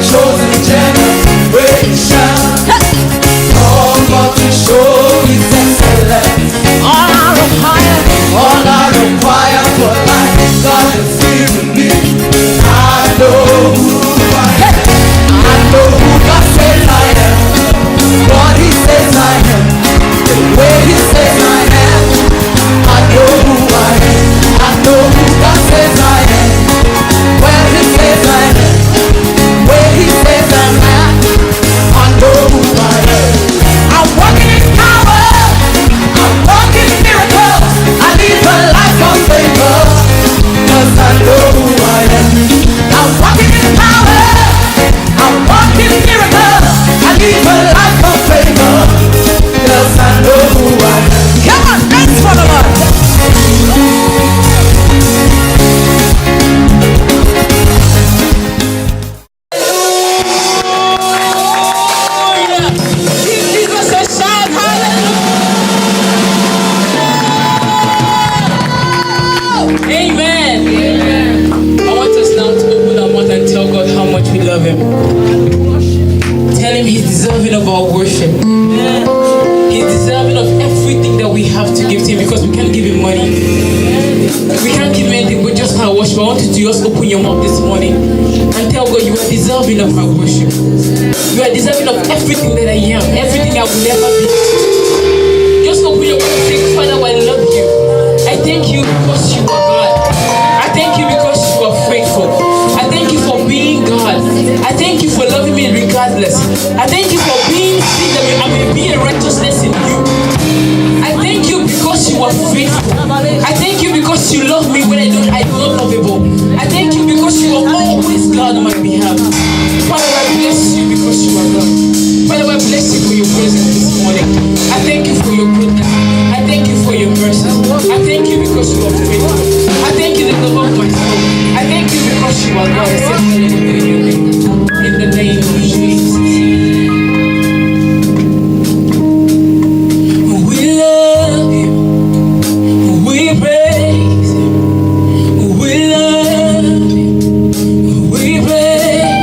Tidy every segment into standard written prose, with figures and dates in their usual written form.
chosen generation. Come to show His excellence. All I require for life, God has given me. I know who I am. I know who God says I am. What He says I am. The way He says I am. I know who I am. I know who God says I am. Where He says I am. Where He says I am. I know who I am. I'm walking in power. I'm walking in miracles. I live a life of favor. Cause I know who I am. I'm walking in power. I'm walking in miracles. I live a life of favor. Cause I know who I am. Come on, dance for the Lord. Give Jesus a shout, hallelujah. Amen. I want us now to open our mouth and tell God how much we love Him. Tell Him He's deserving of our worship. He's deserving of everything that we have to give to Him, because we can't give Him money. We can't give Him anything but just our worship. I want you to just open your mouth this morning and tell God you are deserving of our worship. You are deserving of everything that I am, everything I will never be. Just open your mouth and say, Father, I love you. I thank you because you are God. I thank you because you are faithful. I thank you for being God. I thank you for loving me regardless. I thank you for being sin that I may be a righteousness in you. I thank you because you are faithful. I thank you because you love me when I'm not lovable. I thank you because you are always God on my behalf. Father, I bless you because you are God. Father, I bless you for your presence this morning. I thank you for your goodness. I thank you for your mercy. I thank you because you are faithful. I thank you, the love of my soul. I thank you because you are God. I say hallelujah to your name. In the name of Jesus. We love you. We praise you. We love you. We praise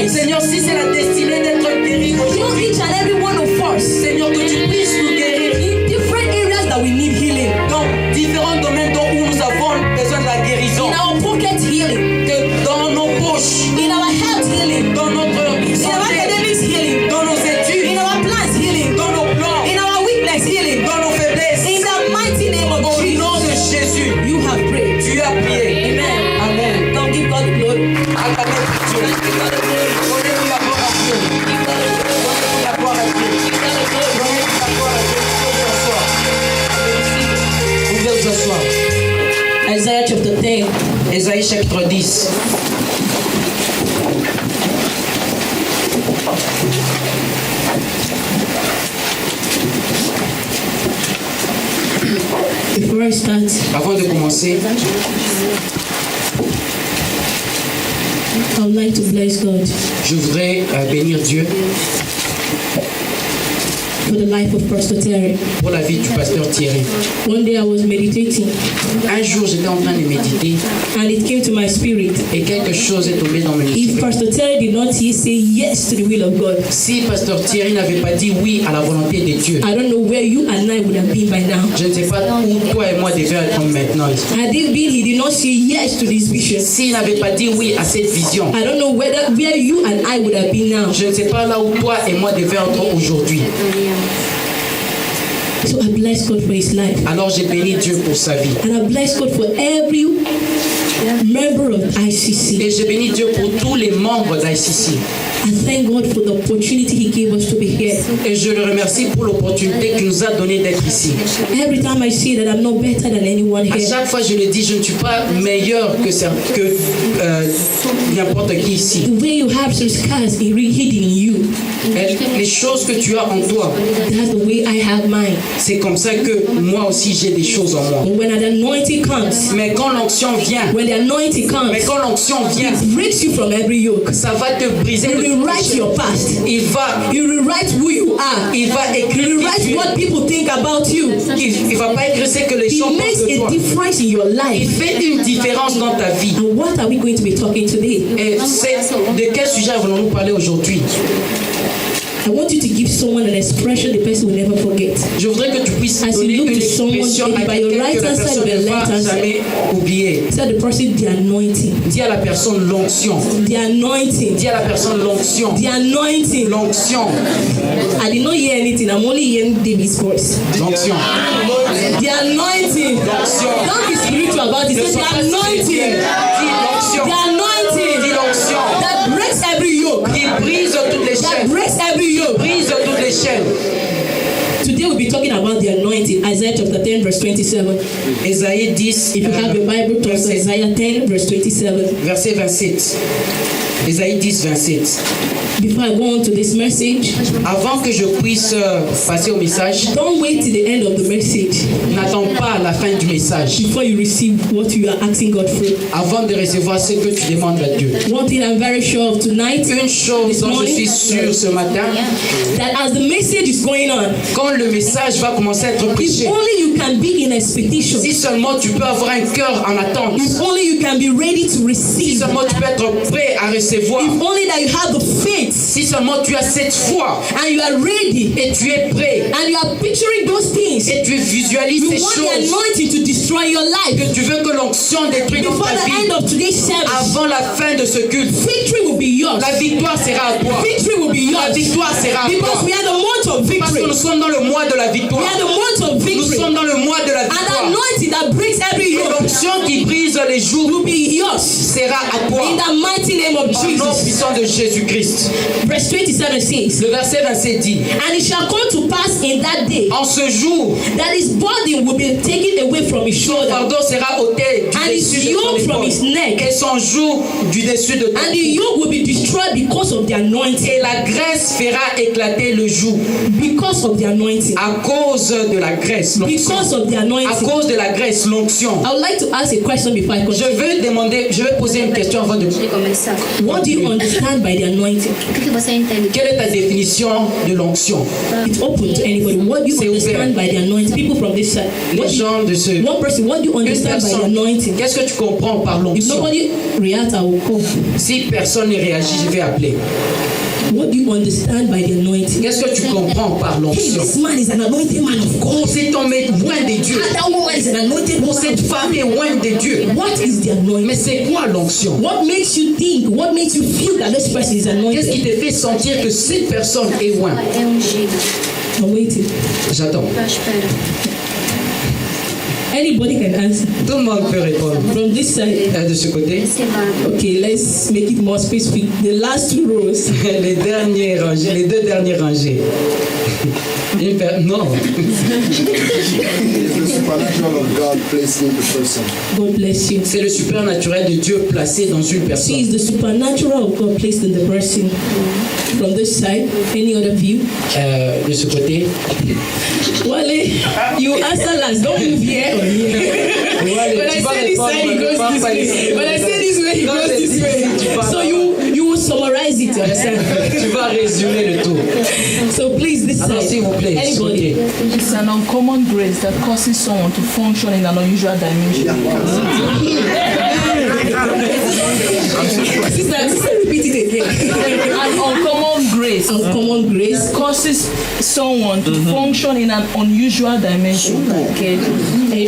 Seigneur, si c'est la destinée d'être guéri aujourd'hui, Seigneur, que tu puisses nous guérir dans différents domaines où nous avons besoin de la guérison. Que dans nos poches, dans notre santé, dans nos études, dans nos plans, dans nos faiblesses. Au nom de Jésus, tu as prié. Amen. Acclamez Dieu. Donnez-lui la gloire à Dieu. Donnez-lui la gloire à Dieu. Donnez-lui la gloire à Dieu. Vous pouvez vous asseoir. Isaiah chapter 10. Ésaïe chapitre 10. Before I start, Avant de commencer, I would like to bless God. je voudrais bénir Dieu. for the life of Pastor Terry. pour la vie du pasteur Thierry. One day I was meditating Un jour, j'étais en train de méditer and it came to my spirit. et quelque chose est tombé dans mon If esprit. Pastor Terry did not say yes to the will of God, Si pasteur Thierry n'avait pas dit oui à la volonté de Dieu, I don't know where you and I would have been by now. je ne sais pas où toi et moi devions être maintenant. Had it been he did not say yes to this vision, S'il n'avait pas dit oui à cette vision, I don't know where you and I would have been now. je ne sais pas là où toi et moi devions être aujourd'hui. So I bless God for his life. Alors j'ai béni Dieu pour sa vie. And I bless God for every member of ICC. Et j'ai béni Dieu pour tous les membres d'ICC. I thank God for the opportunity he gave us to be here. Et je le remercie pour l'opportunité qu'il nous a donnée d'être ici. Every time I say that I'm not better than anyone À here, chaque fois, je le dis, je ne suis pas meilleur que n'importe qui ici. the way you have some scars hidden in you, Et les choses que tu as en toi, that's the way I have mine. c'est comme ça que moi aussi j'ai des choses en moi. But when the anointing comes, Mais quand l'onction vient, when the anointing comes, mais quand l'onction vient, it breaks you from every yoke. ça va te briser It le rewrites your past. Il va Who you are. Il va écrire It rewrites what people think about you. il va pas écrire ce que les gens It pensent makes de toi. a difference in your Il life. fait une différence dans ta vie. And what are we going to be talking today? Et c'est de quel sujet allons-nous parler aujourd'hui? I want you to give someone an expression the person will never forget. Je voudrais que tu puisses As you donner look une to someone, expression maybe à by your quelqu'un right que la hand side personne or your ne left va hand side. jamais oublier. Tell the person the anointing. Dis à la personne l'onction. The anointing. Dis à la personne l'onction. The anointing. L'onction. I did not hear anything. I'm only hearing David's voice. L'onction. The anointing. L'onction. Don't be spiritual about it. Ne Say sois the pas anointing. spirituel. Dis l'onction. The anointing. Dis l'onction. That breaks every yoke. Qui brise toutes les That chaînes. breaks every yoke. Brise toutes les chaînes. Today we'll be talking about the anointing. Isaiah chapter 10 verse 27. Ésaïe 10, If you have your Bible, turn to Isaiah 10 verse 27. verset 27. Ésaïe 10, 27. Before I go on to this message, Avant que je puisse passer au message, don't wait till the end of the message n'attends pas la fin du message before you receive what you are asking God for. avant de recevoir ce que tu demandes à Dieu. One thing I'm very sure of tonight, Une chose dont je suis sûr ce matin, that as the message is going on, quand le message va commencer à être if prêché, only you can be in expectation, si seulement tu peux avoir un cœur en attente, if only you can be ready to si receive, seulement tu peux être prêt à recevoir, if only that you have the faith si seulement tu as cette foi and you are ready et tu es prêt and you are picturing those things, et tu visualises you ces want the choses, anointing to destroy your life. que tu veux que l'onction détruise dans Before ta the end vie, of today's service, avant la fin de ce culte, victory will be yours. la victoire sera à toi. Victory will be La yours. victoire sera à Because toi. we are the month of Parce victory. que nous sommes dans le mois de la We victoire. are the month of Nous victory. sommes dans le mois de la And the victoire. anointing that breaks every Et yoke l'onction qui brise les jours will be yours. sera à toi. In the mighty name of Au nom Jesus. puissant de Jésus-Christ. Verse 27 says, Le verset 27 dit, and it shall come to pass in that day en ce jour, that his burden will be taken away from his son shoulder, fardeau sera ôté and du his dessus de yoke ton from épaule. his neck, Et son joug du dessus de ton and the cou. yoke will be destroyed because of the anointing. Et la graisse fera éclater le joug. Because of the anointing. À cause de la graisse, l'onction. Because of the À anointing. cause de la graisse, l'onction. I would like to ask a question before I Je continue. vais poser une question avant de... What do you understand by the anointing? O que você entende? Quelle est ta définition de l'onction? It's open to anybody. What do you C'est understand by the anointing? People from this side. What Les do you, gens de ce... one person, what do you Une understand by the personne. anointing? Qu'est-ce que tu comprends par If l'onction? nobody reacts, I will call. Si personne ne réagit, je vais appeler. What do you understand by the anointing? Qu'est-ce que tu comprends par Hey, l'onction? this man is an anointed man of God. Oh, c'est tombé loin de Dieu. And that woman is an anointed Oh, woman. cette femme est loin de Dieu. What is the anointing? Mais c'est quoi l'onction? What makes you think? What makes you feel that this person is Qu'est-ce qui anointed? te fait sentir que cette personne est loin? É ungido. I'm waiting. J'attends. Eu espero. Anybody can answer. Tout le monde peut répondre. From this side. De ce côté, Esse lado. Okay, let's make it more specific. The last two rows. les dernières rangées, les deux dernières rangées. Non. It's the supernatural of God placed in the person. God bless you. C'est le supernaturel de Dieu placé dans une She personne. is the supernatural of God placed in the person. From this side, any other view? De ce côté. Wale, you answer last. Don't move here or here. Wale, When I tu vas say this répondre, side, he ne goes pars this pas way. ici. When I say this way, he Non, goes c'est this ici, way. tu pars So pas. you will summarize it, you understand? Tu vas résumer le tout. So please, this Alors, side. s'il vous plaît, Anybody? sautez. It's an uncommon grace that causes someone to function in an unusual dimension. Sister, repeat it again. An uncommon grace Uncommon grace. causes someone to function in an unusual dimension.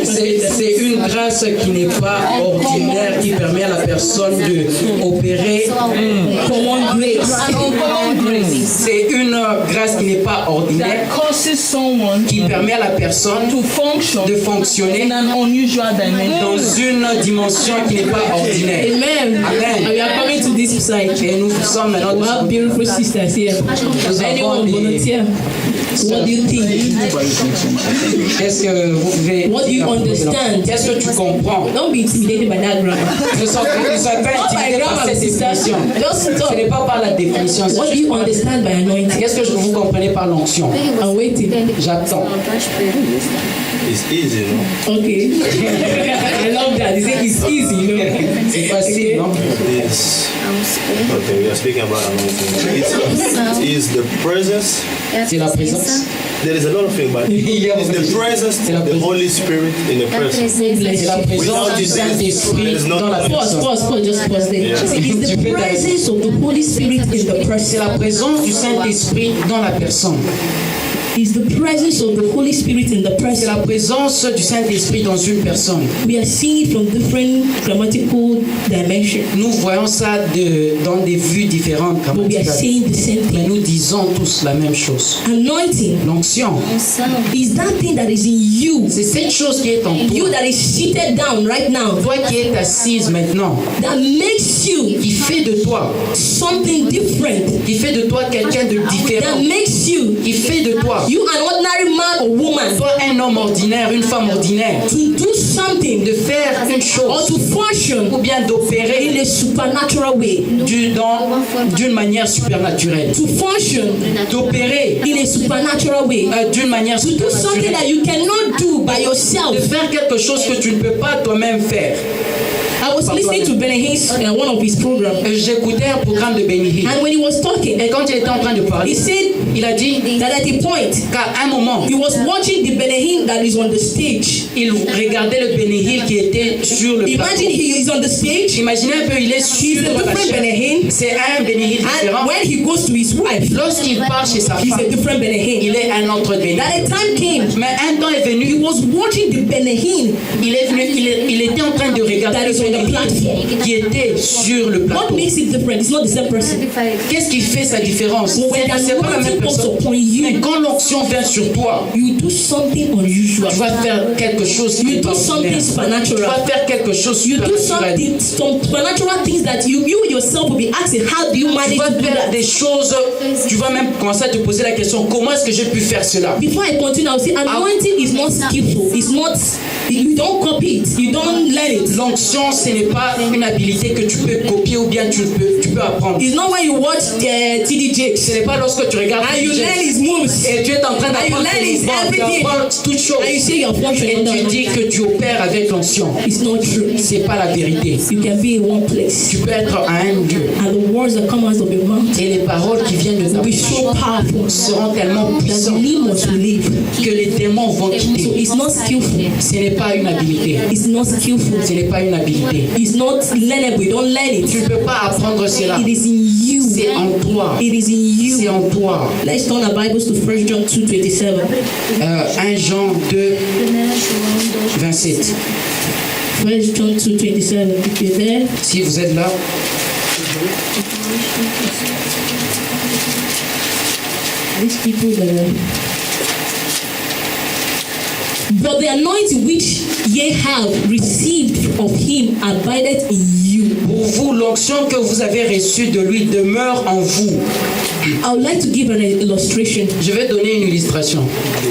C'est une grâce qui n'est pas ordinaire, qui permet à la personne de opérer. Common grace. An uncommon grace C'est une grâce qui n'est pas ordinaire, that causes someone qui permet à la personne to function de in fonctionner an unusual dimension. dans une dimension qui n'est pas ordinaire. Amen. Amen. And we are coming to this side. Et nous sommes maintenant We have beautiful sisters here. Anyone volunteer? What do you think? Qu'est-ce que vous pouvez... What do you understand? Qu'est-ce que tu comprends? Don't be intimidated by that grammar. Ne sois pas intimidé par cette définition. Just Ce talk. n'est pas par la définition. What do you understand by anointing? Qu'est-ce que vous comprenez par l'onction? I'm waiting. J'attends. It's easy, no? Okay. I love that. They say it's easy, you know. C'est facile, non? It's, okay, we are speaking about anointing. It is the presence. C'est la présence. There is a lot of things, but it's the presence of the Holy Spirit in the presence. C'est la présence Without du it, Saint-Esprit there is dans la nothing. personne. Just pause there. Yeah. It's the presence of the Holy Spirit in the C'est person. la présence du Saint-Esprit dans la personne. It's the presence of the Holy Spirit in the C'est person. la présence du Saint-Esprit dans une personne. We are seeing it from different grammatical dimensions, Nous voyons ça dans des vues différentes. but we are grammaticales. saying the same Mais thing. nous disons tous la même chose. Anointing L'onction, is that thing that is in you, c'est cette chose qui est en you toi. that is seated down right now, Toi qui es assise maintenant, that makes you qui fait de toi, something different, qui fait de toi quelqu'un de différent, that makes you, qui fait de toi, you an ordinary man or woman, toi un homme ordinaire, une femme ordinaire, to do something de faire une or chose to function ou bien in d'opérer a supernatural way, d'une manière supernaturelle, to function d'opérer in a supernatural way, d'une manière to do something supernaturelle, that you cannot do by de yourself. faire quelque chose que tu ne peux pas toi-même faire. I was listening to Benny Hinn's one of his programs, J'écoutais un programme de Benny Hill. and when he was talking, Et quand il était en train de he parler, said il a dit that at a point qu'à un moment, he was watching the Benny Hinn that is on the stage. il regardait le Benny Hill qui était sur le plateau. Imagine he is on the stage. Imaginez un peu, il est He's sur a la different Benny chaîne. Hinn, C'est un Benny Hill différent. and when he goes to his wife, Lorsqu'il part chez sa he's a femme, different Benny Hinn. il est un autre Benny That Hill. a time came, Mais un temps est he venu, was watching the Benny Hinn il est venu, il était en train de regarder that le is on the Benny Hill platform. qui était sur le What plateau. makes it different? It's not the same person. Qu'est-ce qui fait sa différence? When the C'est pas la même anointing comes personne. upon Mais you, quand l'onction vient sur toi, you do something unusual. tu vas faire quelque chose qui You est do something ordinaire. Tu supernatural. vas faire quelque chose You do supernaturel. some supernatural things that you yourself will be asking, how do you Tu manage vas to do faire that? des choses, tu vas même commencer à te poser la question, comment est-ce que j'ai pu faire cela? Before I continue, I'll say anointing is not skillful. It's not, you don't copy it. You don't learn it. L'onction, ce n'est pas une habilité que tu peux copier ou bien tu peux apprendre. It's not when you watch TD Jakes Ce n'est pas lorsque tu regardes and you DJ learn his moves et tu es en train and you d'apprendre learn tes his mouvements, tu everything apprends toutes and you choses say you're et functioning. tu dis que tu opères avec l'onction. It's not true. C'est pas la vérité. You can be in one place Tu peux être à un lieu and the words that come out of your mouth et les paroles qui viennent de ta will be bouche so powerful seront tellement that the puissantes demons will leave. que les démons vont So quitter. it's not skillful. Ce n'est pas une habilité. It's not skillful. Ce n'est pas une habilité. It's not learnable. You don't learn Tu it. ne peux pas apprendre cela. It is in you. C'est en toi. It is in C'est you. en toi. Let's turn our Bibles to 1 John 2:27. 1 Jean 2, 27. 1 John 2:27. If you're there, Si vous êtes là, these people that are. But the anointing which ye have received of him abideth in you. pour vous, l'onction que vous avez reçue de lui demeure en vous. I would like to give an illustration. Je vais donner une illustration.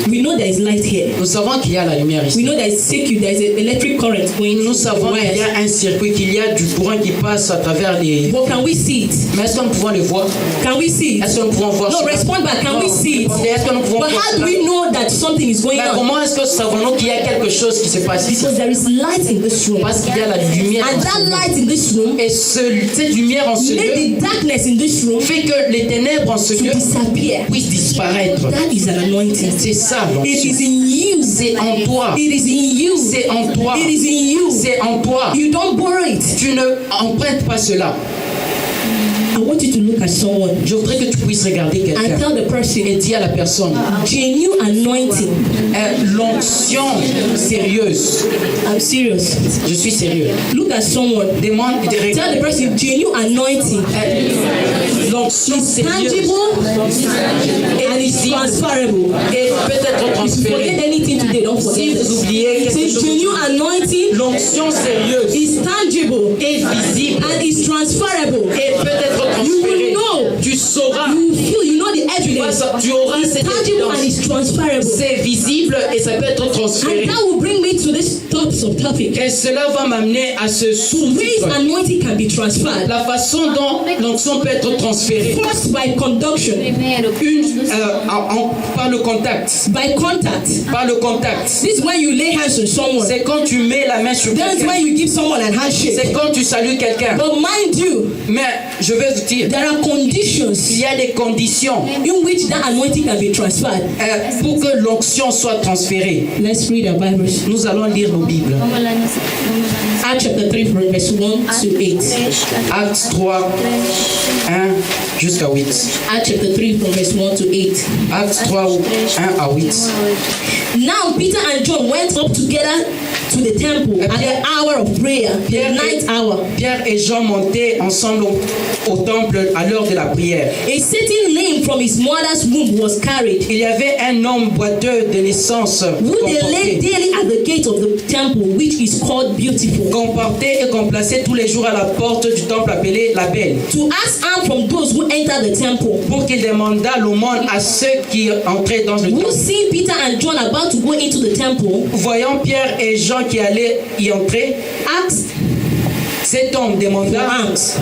We know there is light here. Nous savons qu'il y a la lumière We ici. know there is circuit, there is an electric current going. Nous savons qu'il y a un circuit, qu'il y a du courant qui passe à travers les... But can we see it? Mais est-ce que nous pouvons le voir? Can we see it? Est-ce que nous pouvons voir No, cela? respond back. Can we see it? Est-ce que nous pouvons But voir how do cela? we know that something is going Mais on? comment est-ce que savons-nous qu'il y a quelque chose qui se passe ici? Because there is light in this room. Parce qu'il y a la lumière. And that light in this this room Et cette lumière en ce made lieu the darkness in this room fait que les ténèbres en ce to lieu disappear. puissent disparaître. That is an anointing. C'est ça It l'onction. is in you. C'est en toi. It is in you. C'est en toi. It is in you. C'est en toi. You don't borrow it. Tu ne empruntes pas cela. I want you to look at someone Je voudrais que tu puisses regarder and quelqu'un tell the person, et dire à la personne, genuine anointing. l'onction sérieuse. I'm serious. Je suis sérieux. Look at someone. Demande, Tell the person, genuine anointing. l'onction sérieuse Tangible and it's transferable. et peut-être Forget transférée. anything today, don't Si forget vous it. oubliez quelque Say chose, genuine anointing l'onction sérieuse is tangible est visible and is transferable. et peut-être You transférée. will know. Tu sauras, You feel, you know the evidence. tu auras It's cette tangible and évidence. it's transferable. C'est visible et ça peut être And transféré. that will bring me to this topic. Et cela va m'amener à ce Ways sous-titre. anointing can be transferred. La façon dont l'onction peut être transférée. First, by conduction, Par le contact. by contact. Par le contact. This is when you lay hands on someone. C'est quand tu mets la main sur That's quelqu'un. when you give someone a handshake. C'est quand tu salues quelqu'un. But mind you, Mais je vais vous dire, there are conditions il y a des conditions in which that anointing can be transferred. pour que l'onction soit transférée. Let's read our Bibles. Nous allons lire nos Bibles. Acts chapter 3 from verse 1 to 8. Actes 3, 1 jusqu'à 8. Acts chapter 3 from verse 1 to 8. Actes 3, 1 à 8. Now Peter and John went up together to the temple at the hour of prayer, the ninth hour. Pierre et Jean montaient ensemble au temple à l'heure de la prière. A certain lame from his mother's womb was carried, Il y avait un homme boiteux de naissance who they laid daily at the gate of the temple, which is called Beautiful, qu'on portait et qu'on plaçait tous les jours à la porte du temple appelé la Belle, to ask alms from those who enter the temple. pour qu'il demandât l'aumône à ceux qui entraient dans le Who, temple. seeing Peter and John about to go into the temple, Voyant Pierre et Jean qui allaient y entrer, asked cet homme demanda alms.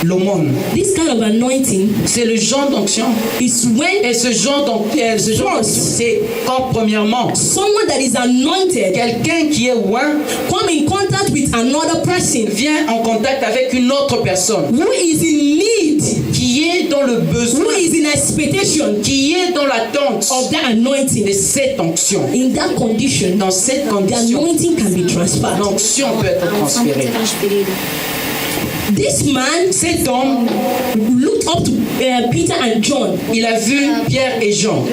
l'aumône. This kind of anointing C'est le genre d'onction. is when Et ce genre d'onction, c'est quand premièrement, someone that is anointed quelqu'un qui est oint come in contact with another person vient en contact avec une autre personne who is in need, qui est dans le who besoin, is in expectation qui est dans l'attente of that anointing. de cette onction. In that condition, Dans cette the condition, anointing can be transferred. l'onction peut être transférée. This man Cet homme, looked up to Peter and John. il a vu Pierre et Jean.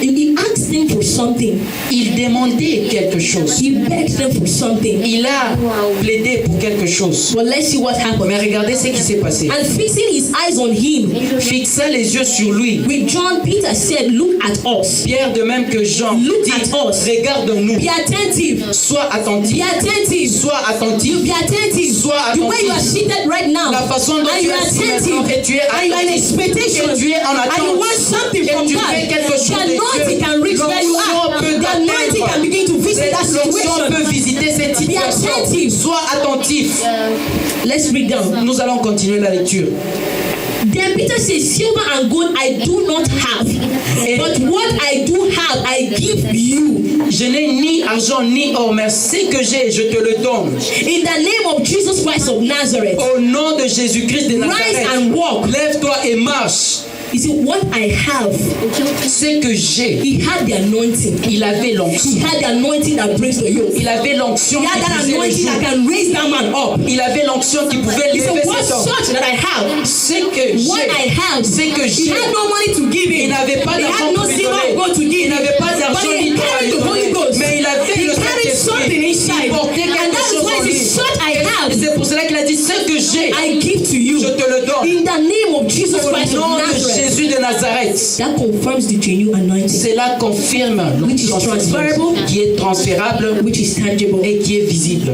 He asked them for something. Il demandait quelque chose. He begged them for something. Il a plaidé pour quelque chose. But let's see what happened. Mais regardez ce qui s'est passé. And fixing his eyes on him, Fixa les yeux sur lui. with John, Peter said, "Look at us. Pierre, de même que Jean, Look dit, at us. regarde-nous. Be attentive. Sois Be attentif. attentive. Sois attentif. Be attentive. Sois The way you are attentif. seated right now, La façon dont and tu you es are assis attentive, maintenant et tu es and you are in attentif. expectation, Et tu es en and you attente. want something Et from tu God. fais quelque chose The de anointing Dieu. can reach where you L'onction are. peut The anointing can begin to visit that L'onction peut situation. visiter cette situation. attentive. Sois attentif. Let's read down. Nous allons continuer la lecture. Then Peter says, "Silver and gold I do not have, but what I do have I give you. Je n'ai ni argent ni or, mais ce que j'ai, je te le donne. In the name of Jesus Christ of Nazareth, Au nom de Jésus-Christ de rise Nazareth, and walk." lève-toi et marche. You see, what I have, Ce que j'ai, he had the anointing. il avait He l'onction. had the anointing that breaks the yoke. Il avait l'onction He qui had that brisait les anointing that joues. can raise that man up. Il avait l'onction qui pouvait He said, lever what cet homme. such that I have? Ce que What I j'ai, have. c'est que He j'ai. had no money to give Il him. n'avait pas He d'argent had no pour lui silver donner. or gold to give Il him. n'avait pas But d'argent he ni d'or à carried lui the Holy donner. Ghost. Mais il avait He le carried something Saint-Esprit. inside. Il portait And quelque that's chose why en he lui. said, "Such I Et have. c'est pour cela qu'il a dit, ce que j'ai, I give to you." je te le donne. In the name of Jesus Au Christ of nom de Nazareth. Jésus de Nazareth. That confirms the genuine anointing, Cela confirme Which is transferable. qui est transférable which is tangible. et qui est visible.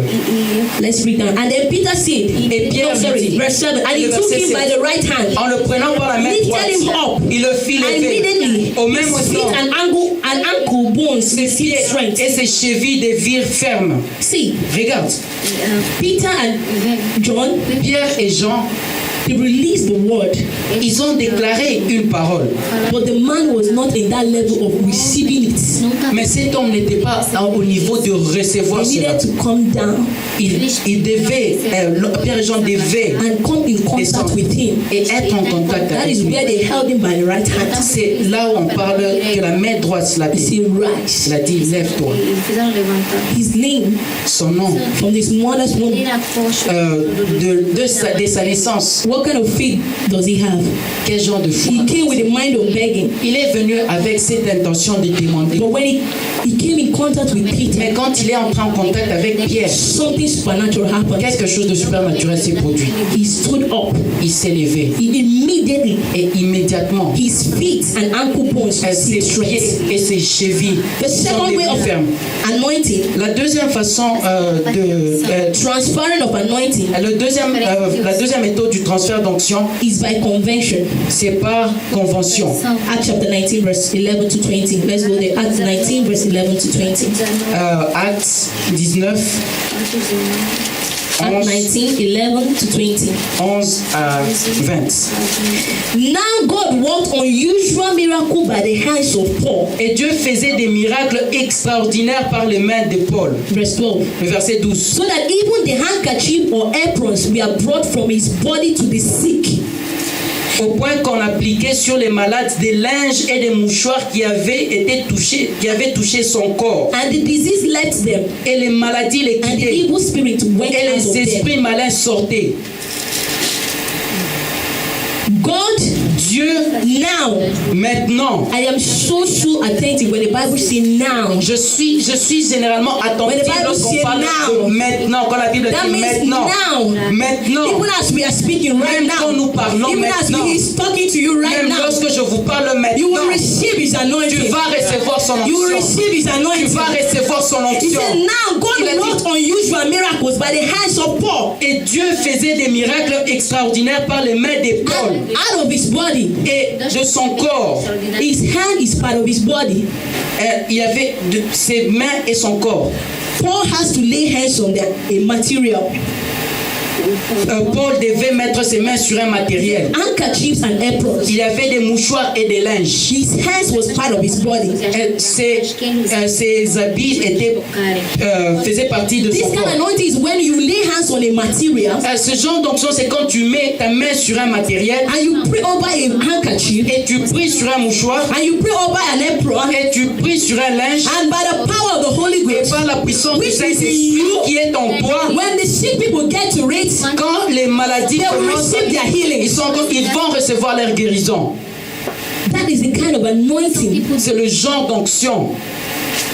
Let's read down. And then Peter said, Et Pierre lui dit, verse 7, and he le took verset him 7, by the right hand, en le prenant par la main lifted droite, him up, il le fit and lever. immediately Au même his feet instant, and ankle bones ses received pieds strength. et ses chevilles devinrent fermes. See, Regarde, Peter and John, Pierre et Jean, They released the word, Ils ont déclaré une parole. but the man was not in that level of receiving it. Mais cet homme n'était pas au niveau de recevoir He cela. needed to come down Il devait, Pierre et Jean devaient and come in contact descendre with him. et être en contact That avec is lui. where they held him by the right hand. C'est là où on parle que la main droite l'a He dit. said, rise. Il a dit, lève-toi. His name Son nom, from this mother's womb. de sa naissance, What kind of faith does he have? quel genre de foi. He came with a mind of begging. Il est venu avec cette intention de demander. But when he came in contact with Peter, Mais quand il est entré en contact avec Pierre, something supernatural happened. quelque chose de supernaturel s'est produit. He stood up. Il s'est levé. Immediately, Et immédiatement, his feet and ankle bones ses received pieds strength. et ses chevilles The sont second way devenues of fermes. anointing, La deuxième façon transferring of anointing, la deuxième méthode du transfert d'onction, is by convention. c'est par convention. Acts chapter 19, verse 11 to 20. Let's go there. Acts 19, verse 11 to 20. Actes 19, Acts 19, 11 to 20. 11 à 20. Now God worked unusual miracle by the hands of Paul. Et Dieu faisait des miracles extraordinaires par les mains de Paul. Verse 12. Le verset 12. So that even the handkerchief or aprons were brought from his body to the sick. Au point qu'on appliquait sur les malades des linges et des mouchoirs qui avaient touché son corps. And the disease left them. Et les maladies les And the quittaient. evil spirit went Et out of les them. esprits malins sortaient. God, Dieu, now, maintenant, I am so attentive when the Bible says now. je suis généralement When the attentif Bible lorsqu'on says parle now, de maintenant, quand la Bible that dit means maintenant. now. Maintenant. Even as we are speaking right Même now, quand nous parlons even as maintenant. he is talking to you right Même now, lorsque je vous parle you will maintenant, receive his tu anointing. vas recevoir son You will onction. receive his Tu anointing. vas recevoir son He onction. said, now Il a God dit- worked unusual miracles by the hands of Paul. Et Dieu faisait des miracles extraordinaires par les mains de Paul And out of his body. et de son corps. His hand is part of his body. Il y avait ses mains et son corps. Paul has to lay hands on a material. Paul devait mettre ses mains sur un matériel. Handkerchiefs and aprons. Il y avait des mouchoirs et des linges. His hands was part of his body. Ses habits faisaient partie de This son kind of corps. anointing is when you lay hands on a material Ce genre d'onction, c'est quand tu mets ta main sur un matériel and you pray over a handkerchief et tu pries sur un mouchoir and you pray over an apron, et tu pries sur un linge and by the power of the Holy et Ghost, par la puissance du which is Saint-Esprit in you, qui est en toi. when the sick people get to it, Quand les maladies they will commencent, receive their healing. ils vont recevoir leur guérison. That is the kind of anointing C'est le genre d'onction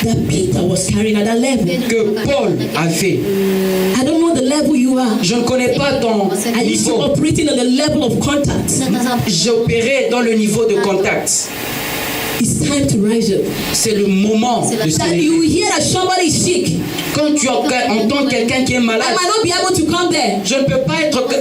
that Peter was carrying at that level. que Paul avait. I don't know the level you are. Je ne connais pas ton I used to niveau. operating on the level of contact. J'opérais dans le niveau de contact. It's time to rise up. C'est le moment de se That lever. you hear that somebody is sick. Quand tu entends quelqu'un qui est I malade, might not be able to come there. je ne peux pas être en But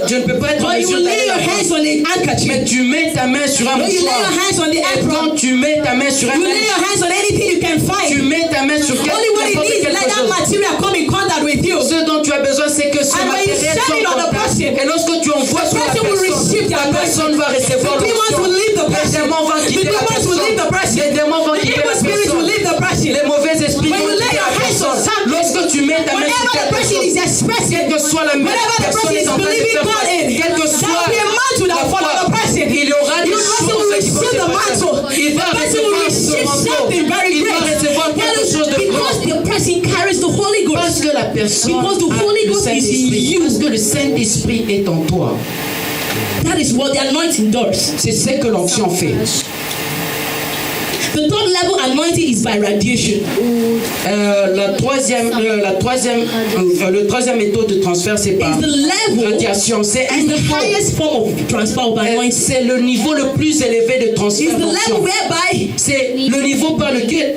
you mesure lay d'aller your là-bas. hands on the handkerchief. Mais tu mets ta main sur un When you lay your mouchoir. hands on the Et apron, quand tu mets ta main sur un you lay linge, your hands on anything you can tu find. mets ta main sur Only what it n'importe needs is quelle let that chose. material come in contact with you. Ce dont tu as besoin, c'est que ce And when you matériel send it soit on the en contact. person, Et lorsque tu envoies the sur la person will receive the personne, la personne va recevoir The demons l'onction. will leave the Les person. démons vont The quitter la demons will leave the personne. person. Les démons vont The quitter evil la spirits will personne. leave the person. Les mauvais esprits When vont you lay quitter your la hands on personne. something, Lorsque tu mets ta main sur whatever the quelque person chose, is expressing, quelle que soit la main, whatever the personne person est is en train de believing faire, God in, quelle que there soit will be a mantle that fall on the person. il y aura des The person choses will qui vont receive se the passer. mantle. Il va The person will recevoir ce receive manteau. something very Il va great. recevoir quelque chose de Because grand. the person carries the Holy Parce Ghost. que la personne Because the a Holy le Ghost is in Saint-Esprit. you. Parce que le Saint-Esprit est en toi. That is what the anointing does. C'est ce que l'onction fait. The third level anointing is by radiation. Le troisième méthode de transfert, c'est par It's the level, radiation. C'est un it's the niveau. highest form of transfer of anointing. C'est le niveau le plus élevé de It's transfert the level d'onction. whereby C'est le niveau dans lequel,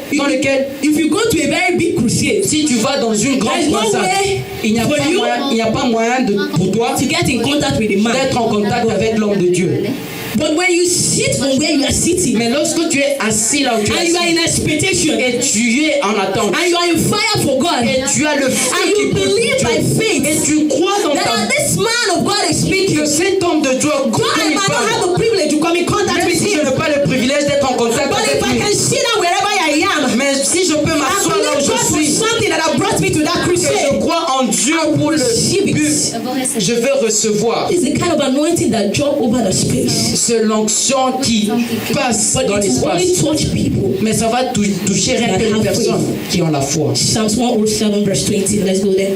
if you go to a very big crusade, si tu vas dans une grande There is no croisade, way il n'y a for pas you moyen, pour toi to get in contact with a man. d'être en contact avec l'homme de Dieu. But when you sit on where you are sitting, Mais lorsque tu es assis là où tu and es you are assis, in expectation, et tu es en attente, and you are in fire for God, et tu as le feu and qui you brûle pour believe Dieu, by et faith tu crois dans that ta this man of God is speaking, que cet homme de Dieu, Though I might not have the privilege to come in contact même with si je him, n'ai pas le privilège d'être en contact but avec if I lui, can sit down wherever I am, mais si je peux I m'asseoir là où believe God je for suis, something that has brought me to that que je crusade. crois en Dieu pour le but, je veux recevoir. It's the kind of anointing that jump over the space. C'est l'onction qui passe But dans it will only l'espace. touch people. Mais ça va toucher rien que les personnes qui ont la foi. Psalms 107 verse 20. Let's go there.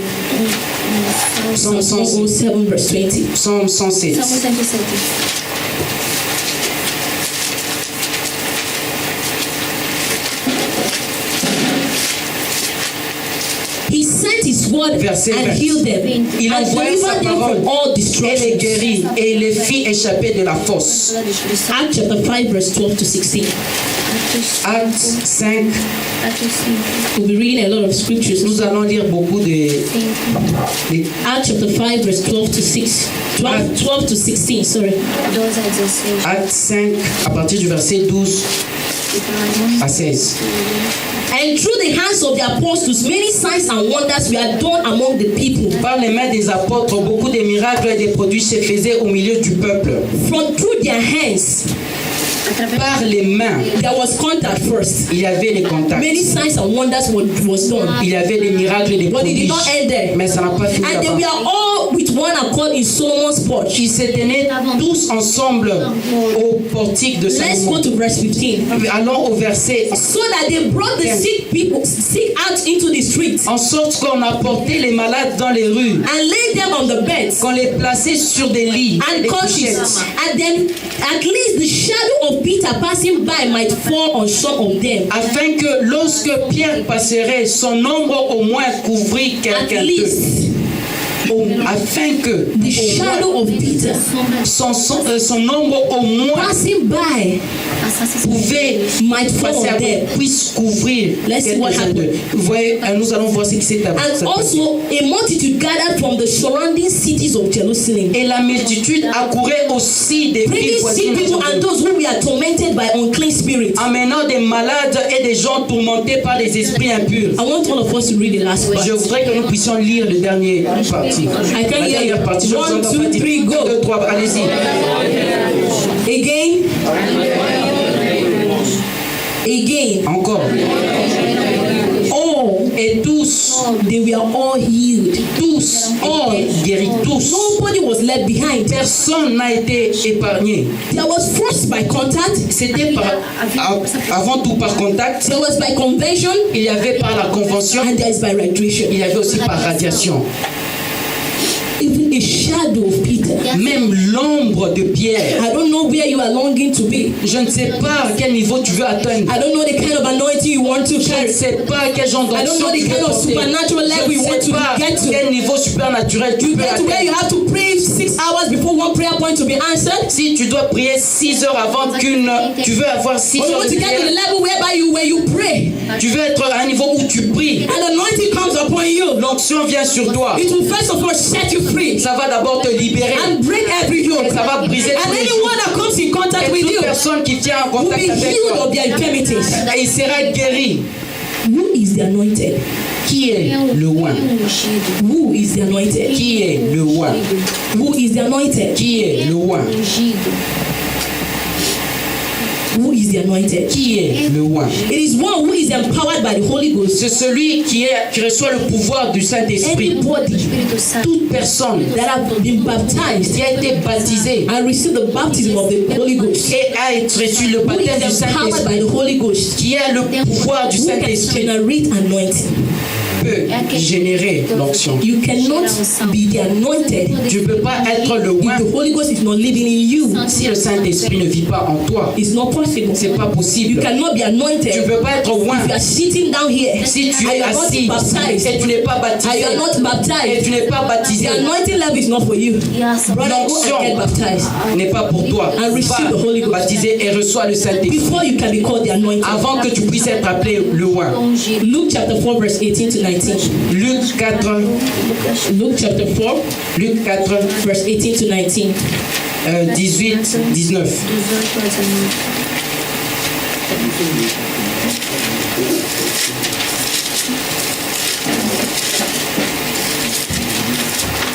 Psalm Psalms 107 verse 20. Psalm 107. Salmo 107. He sent his word Verset and 20. healed them Il and envoyait sa delivered them parole from all et les destruction. guérit et les fit échapper de la fosse. Toda destruição. Acts chapter 5 verse 12 to 16. Atos Actes 5, Atos 5. We'll be reading a lot of scriptures. nous allons lire beaucoup de 5. Acts chapter 5 verse 12 to 6. 12 to 16, sorry. 12 a 16. Actes 5 à partir du verset 12 E fala, à 16. And through the hands of the apostles, many signs and wonders were done among the people. Par les mains des apôtres, beaucoup de miracles et des produits se faisaient au milieu du peuple. Through their hands, através Par les mains, there was contact first. il y avait les contacts. Many signs and wonders was done. Il y avait des miracles et des But it prodiges. did not end there. Mais ça n'a pas fini And they là-bas. were all with one accord in Solomon's porch. Ils se tenaient tous ensemble au portique de Let's go Salomon. to verse 15. Allons au verset. So that they brought the sick out into the streets En sorte qu'on a porté les malades dans les rues, and laid them on the beds qu'on les plaçait sur des lits, and des couches. couchettes. And then at least the shadow of Peter passing by might fall on some of them. Afin que lorsque Pierre passerait, son ombre au moins couvrit At quelqu'un d'eux. least Afin que the shadow of Peter son ombre au moins passing by passassem pouvait might fall passer on à them. puisse couvrir Let's see what quelques-uns happened. d'eux. Vous voyez, nous allons voir ce qui s'est And passé. also a multitude gathered from the surrounding cities of Jerusalem, Et la multitude accourait aussi des bringing villes sick voisines, people and those who were tormented by unclean spirits. amenant des malades et des gens tourmentés par des esprits impurs. I want all of us to read the last Je part. voudrais que nous puissions lire le dernier parti. I can La hear dernière you. partie. Je vous 1, entends 2, pas dire. 3, go. 1, 2, 3, allez-y. Again. Again. Encore. All. Et tous, They were all healed. tous, all, guéris tous. Nobody was left behind. Personne n'a été épargné. There was first by contact. C'était avant tout par contact. There was by convention. Il y avait par la convention. And there is by radiation. Il y avait aussi par radiation. Even a shadow of Peter. Même l'ombre de Pierre. I don't know where you are longing to be. Je ne sais pas à quel niveau tu veux atteindre. I don't know the kind of anointing you want to Je ne carry. sais pas quel genre I don't d'onction know the tu veux kind of porter. supernatural level you Je want ne sais to pas get to. quel niveau supernaturel tu You peux get to where you atteindre. have to pray 6 hours before one prayer point to be answered. Si tu dois prier 6 heures avant qu'une... Tu veux avoir 6 Or you heures want de to get to the prière. level whereby when you pray Tu veux être à un niveau où tu pries. and anointing comes upon you. L'onction vient sur toi. It will first of all set you free Ça va d'abord te libérer. and break every Et yoke. ça va briser And tous les anyone jours. that comes in contact Et with toute you personne qui tient en will be contact avec healed toi, of their infirmities. et il sera guéri. Who is the anointed? Qui est le oint? ungido. Who is the anointed? Qui est le oint? Who is the anointed? Qui est le oint? Ungido. Who is the anointed? Qui est le oint? It is one who is empowered by the Holy Ghost. C'est celui qui reçoit le pouvoir du Saint-Esprit. Anybody Espírito Santo. Toute personne that have been baptized qui a été baptisée and received the baptism of the Holy Ghost, et a reçu le who baptême du is empowered by Saint-Esprit, the Holy Ghost, qui a le pouvoir du who can Saint-Esprit, generate anointing. peut générer l'onction. You cannot be the anointed Tu ne peux pas être le oint if the Holy Ghost is not living in you. si le Saint-Esprit ne vit pas en toi. It's not possible. C'est pas You possible. cannot be Tu anointed ne peux pas être oint if you are sitting down here si tu and es you are not assis baptized. et tu n'es pas And baptisé. you are not Et baptized. tu n'es pas The baptisé. anointing level is not for you. Brother, go L'onction and get baptized n'est pas pour toi. and receive the Holy Va Ghost baptiser et reçois le Saint-Esprit before you can be called the anointed. avant que tu puisses être appelé le oint. Ungido. Luke chapter 4 verse 18 to 19. Luc 4, Luke chapter 4 Luc 4, verse 18 to 19. 18, 19. 18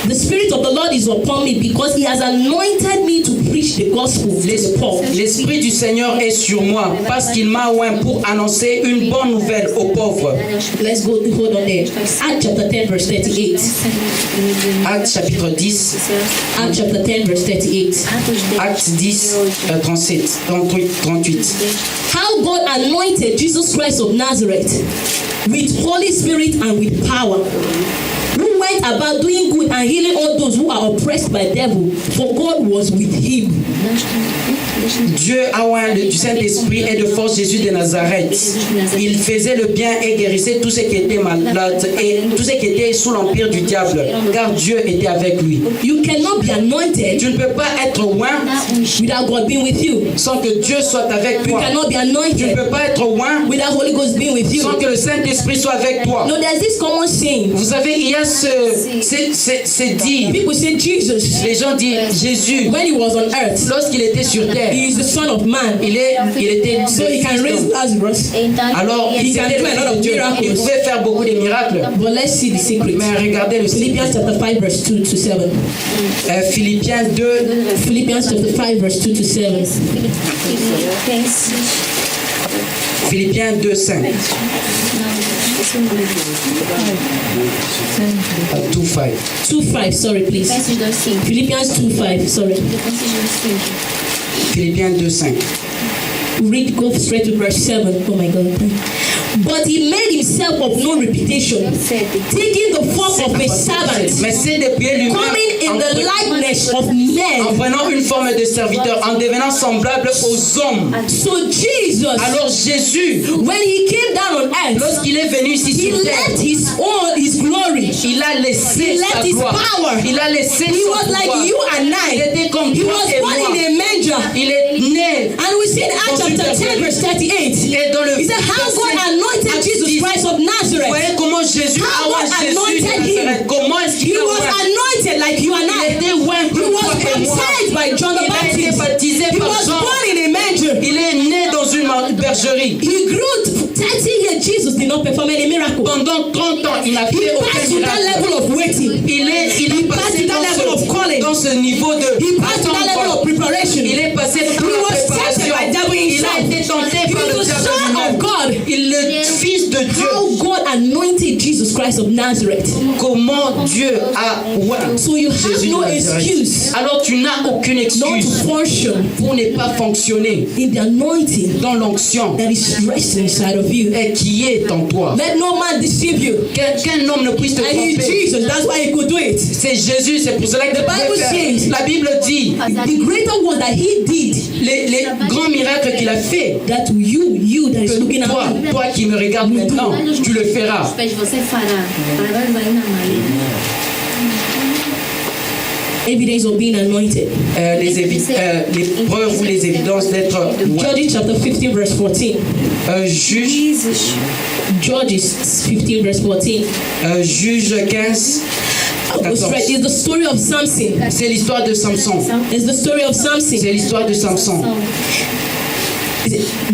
a 19. The Spirit of the Lord is upon me because He has anointed me to preach the gospel to the poor. L'Esprit du Seigneur est sur moi parce qu'il m'a oint pour annoncer une bonne nouvelle aux pauvres. Let's go, hold on there. Acts chapter 10 verse 38. Actes chapitre 10, Acts chapter 10 verse 38. Actes 10, 38. How God anointed Jesus Christ of Nazareth with Holy Spirit and with power, who went about doing good and healing all those who are oppressed by the devil, for God was with him. Dieu a oint du Saint-Esprit et de force Jésus de Nazareth. Il faisait le bien et guérissait tous ceux qui étaient malades et tous ceux qui étaient sous l'empire du diable, car Dieu était avec lui. You cannot be anointed Tu ne peux pas être oint without God being with you. sans que Dieu soit avec You toi. cannot be Tu ne anointed peux pas être oint without Holy Ghost being with you. sans que le Saint-Esprit soit avec toi. No, there's this common saying. Vous savez, il y a c'est dit, People say Jesus, les gens disent Jésus, when he was on earth, lorsqu'il était sur terre, he is the Son of Man. il était So he can raise Lazarus. alors il can était do a lot of le Dieu. miracles. Il pouvait faire beaucoup de miracles. But let's see the secret. Mais regardez le Philippians chapter 5 verse 2 to 7. Philippiens 2, Philippians chapter 5 verse 2 to 7. Philippiens 2, 5. 2:5. 2:5, sorry please. Philippians 2:5, sorry. Philippiens 2, 5. Read, go straight to verse 7. Oh my God. But he made himself of no reputation, taking the form of a servant, Mais c'est depuis lui-même coming in the likeness of en men. prenant une forme de serviteur, en devenant semblable aux hommes. So Jesus, Alors Jésus, when he came down on earth, lorsqu'il est venu ici he sur terre, left his glory. il a laissé He sa left his gloire. power. Il a laissé He son was like pouvoir. you and Il I. était comme He toi was et born moi. in a manger. Il est né. And we see in Acts chapter 10 verse 38. Et dans le He said how God anointed Jesus Christ of Vous Nazareth. voyez comment Jésus How a oint God Jésus de anointed Nazareth. him. Comment est-ce He qu'il a was oint? anointed like you and Il I. était oint He comme was toi et moi. baptized by John the Il a été Baptist. baptisé He par was Jean. born in a manger. Il est né dans une bergerie. He grew 30 years. Jesus did not perform any miracle. Pendant 30 ans, il n'a He fait passed aucun to that miracle. level of waiting. Il est passed passé to that level of calling. dans ce niveau de He passed to that level of preparation. Il est passé par He la was préparation. tested by devil Il a himself. été tenté He par le was the diable Son lui-même. of God. Il est le Fils de Dieu. How God anointed Jesus Christ of Nazareth. Comment Dieu a oint So you have Jésus de no Nazareth. excuse Alors tu n'as aucune not excuse to function pour ne pas fonctionner in the anointing dans l'onction that is resting inside of you. et qui est en toi. Let no man deceive you. Qu'un homme ne puisse te And he's tromper. Jesus. That's why he could do it. C'est Jésus, c'est pour cela que The Bible says- la Bible dit The greater one that he did, les grands miracles qu'il a fait. that you that is looking Que toi, at me. toi qui me regardes maintenant, tu le feras. Evidence of being anointed. Les preuves ou les évidences d'être Judges chapter 15 verse 14. juge. Judges 15 verse 14. Juge 15. It's the story of Samson. C'est l'histoire de Samson. It's the story of Samson. C'est l'histoire de Samson.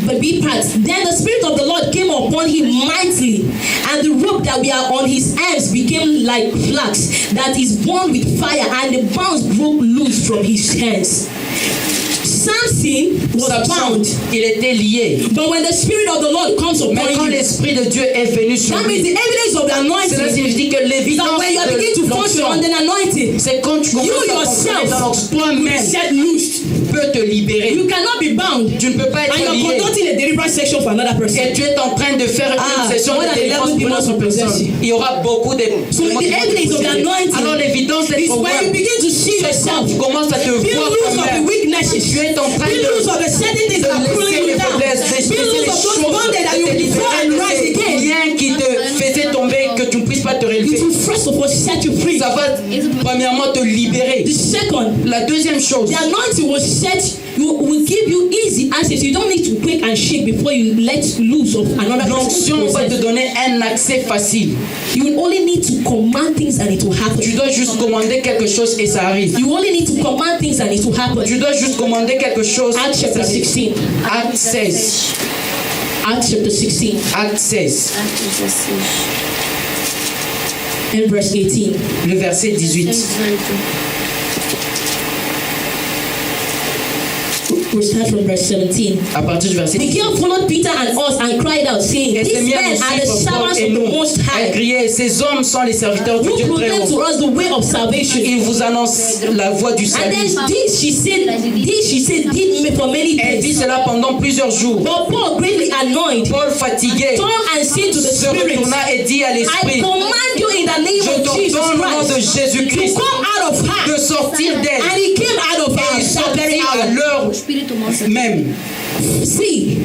But be part. Then the Spirit of the Lord came upon him mightily, and the rope that we are on his hands became like flax that is burned with fire, and the bonds broke loose from his hands. Samson was bound. Il était lié. But when the Spirit of the Lord comes Mais upon quand you, l'Esprit de Dieu est venu sur that means lui, the evidence of the cela anointing. signifie que That l'évidence when you are beginning to de function l'onction, under the anointing, c'est quand tu commences à fonctionner dans l'onction, toi-même set loose. peut te libérer. You cannot be bound. Tu ne peux pas And être you're lié. conducting a deliverance section for another person. Et tu es en train de faire Ah, une session more de than délivrance 11 pour une demons autre will possess personne. you. Il y aura beaucoup de So the evidence of the anointing Alors l'évidence d'être is when you oint, begin to see c'est quand yourself. tu commences à te Be voir loose of the toi-même. weaknesses. Tu es en train Be de loose of the certain things that are pulling you down. Be loose of those bondage that you will fall and rise again. Rien qui te faisait tomber, que tu ne puisses pas te It relever. will first of all set you free. Ça va premièrement te libérer. The second, La deuxième chose, the anointing will set you, will give you easy access. You don't need to quake and shake before you let loose of another l'onction person's va te process. donner un accès facile. You will only need to command things and it will happen. Tu dois juste commander quelque chose et ça arrive. You only need to command things and it will happen. Tu dois juste commander quelque chose. Acts chapter 16. Acte 16. Acts chapter 16. Acte 16. And verse 18. Le verset 18. We'll start from verse 17. À partir du verset The 18. girl followed Peter and us and cried out, saying, Et These se mirent men are the aux servants et of the nous. Most Elle High, criait, ces hommes sont les serviteurs du who Dieu très proclaim to haut. us the way of salvation. Ils vous annoncent la voie du And salut. then this she said did for many Elle dit days. cela pendant plusieurs jours. But Paul, greatly annoyed, Paul, fatigué, turned and said to the se Spirit, retourna et dit à I l'esprit, command you in the name je of Jesus t'ordonne au nom de Christ to Jésus-Christ come out of her. de sortir d'elle. And he came out of Et her il that very sortit à hour. l'heure même. See,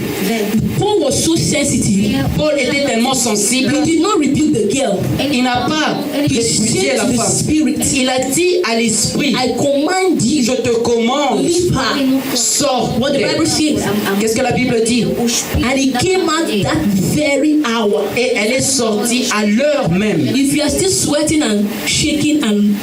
Paul was so sensitive. Paul était tellement sensible, He did not rebuke the girl. il n'a pas He répudié said la to the femme. Spirit, Il a dit à l'esprit, I command you, je te commande, leave her. sors What the d'elle. Bible says. Qu'est-ce que la Bible dit? And he came out that very hour. Et elle est sortie à l'heure même. If you are still sweating and shaking and